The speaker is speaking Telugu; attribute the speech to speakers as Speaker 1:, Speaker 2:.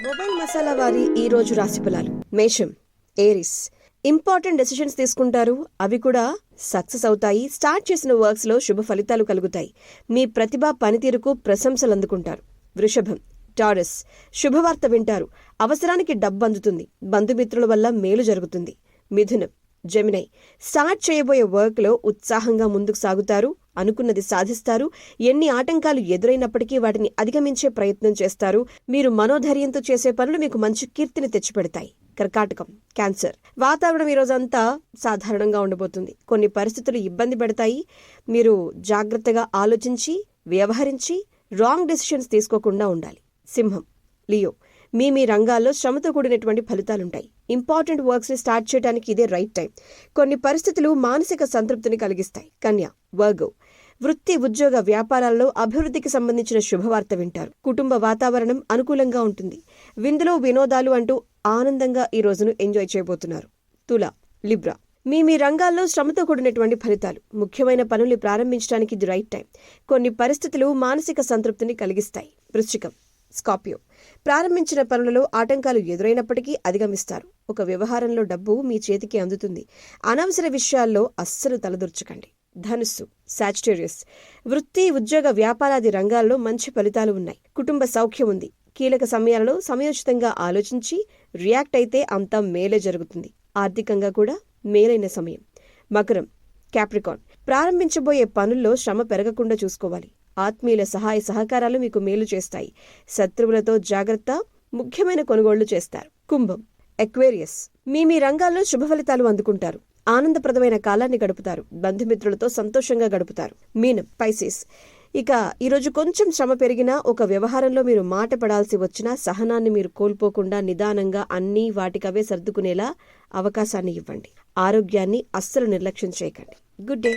Speaker 1: మొబైల్ మసాలా వారి ఈ రోజు రాశి ఫలాలు. మేషం, ఏరిస్. ఇంపార్టెంట్ డెసిషన్స్ తీసుకుంటారు, అవి కూడా సక్సెస్ అవుతాయి. స్టార్ట్ చేసిన వర్క్స్ లో శుభ ఫలితాలు కలుగుతాయి. మీ ప్రతిభ పనితీరుకు ప్రశంసలు అందుకుంటారు. వృషభం, టారస్. శుభవార్త వింటారు, అవసరానికి డబ్బు అందుతుంది, బంధుమిత్రుల వల్ల మేలు జరుగుతుంది. మిథునం, జెమినై. స్టార్ట్ చేయబోయే వర్క్ లో ఉత్సాహంగా ముందుకు సాగుతారు, అనుకున్నది సాధిస్తారు. ఎన్ని ఆటంకాలు ఎదురైనప్పటికీ వాటిని అధిగమించే ప్రయత్నం చేస్తారు. మీరు మనోధైర్యంతో చేసే పనులు మీకు మంచి కీర్తిని తెచ్చిపెడతాయి. కర్కాటకం, క్యాన్సర్. వాతావరణం ఈరోజంతా సాధారణంగా ఉండబోతుంది. కొన్ని పరిస్థితులు ఇబ్బంది పెడతాయి. మీరు జాగ్రత్తగా ఆలోచించి వ్యవహరించి రాంగ్ డెసిషన్స్ తీసుకోకుండా ఉండాలి. సింహం, లియో. మీ రంగాల్లో శ్రమతో కూడినటువంటి ఫలితాలుంటాయి. ఇంపార్టెంట్ వర్క్స్ ని స్టార్ట్ చేయడానికి ఇదే రైట్ టైం. కొన్ని పరిస్థితులు మానసిక సంతృప్తిని కలిగిస్తాయి. కన్యా, వర్గో. వృత్తి, ఉద్యోగ, వ్యాపారాల్లో అభివృద్ధికి సంబంధించిన శుభవార్త వింటారు. కుటుంబ వాతావరణం అనుకూలంగా ఉంటుంది. విందులు, వినోదాలు అంటూ ఆనందంగా ఈ రోజును ఎంజాయ్ చేయబోతున్నారు. తుల, లిబ్రా. మీ రంగాల్లో శ్రమతో కూడినటువంటి ఫలితాలు. ముఖ్యమైన పనులు ప్రారంభించడానికి ఇది రైట్ టైం. కొన్ని పరిస్థితులు మానసిక సంతృప్తిని కలిగిస్తాయి. వృశ్చికం, స్కార్పియో. ప్రారంభించిన పనులలో ఆటంకాలు ఎదురైనప్పటికీ అధిగమిస్తారు. ఒక వ్యవహారంలో డబ్బు మీ చేతికి అందుతుంది. అనవసర విషయాల్లో అస్సలు తలదూర్చకండి. ధనుస్సు, సాజిటేరియస్. వృత్తి, ఉద్యోగ, వ్యాపారాది రంగాల్లో మంచి ఫలితాలు ఉన్నాయి. కుటుంబ సౌఖ్యం ఉంది. కీలక సమయాలలో సమయోచితంగా ఆలోచించి రియాక్ట్ అయితే అంతా మేలే జరుగుతుంది. ఆర్థికంగా కూడా మేలైన సమయం. మకరం, క్యాప్రికాన్. ప్రారంభించబోయే పనుల్లో శ్రమ పెరగకుండా చూసుకోవాలి. ఆత్మీయుల సహాయ సహకారాలు మీకు మేలు చేస్తాయి. శత్రువులతో జాగ్రత్త. ముఖ్యమైన కొనుగోళ్లు చేస్తారు. కుంభం, ఎక్వేరియస్. మీ రంగాల్లో శుభ ఫలితాలు అందుకుంటారు. ఆనందప్రదమైన కాలాన్ని గడుపుతారు. బంధుమిత్రులతో సంతోషంగా గడుపుతారు. మీనం, పైసిస్. ఇక ఈరోజు కొంచెం శ్రమ పెరిగినా, ఒక వ్యవహారంలో మీరు మాట పడాల్సి వచ్చినా సహనాన్ని మీరు కోల్పోకుండా నిదానంగా అన్నీ వాటికవే సర్దుకునేలా అవకాశాన్ని ఇవ్వండి. ఆరోగ్యాన్ని అస్సలు నిర్లక్ష్యం చేయకండి. Good day.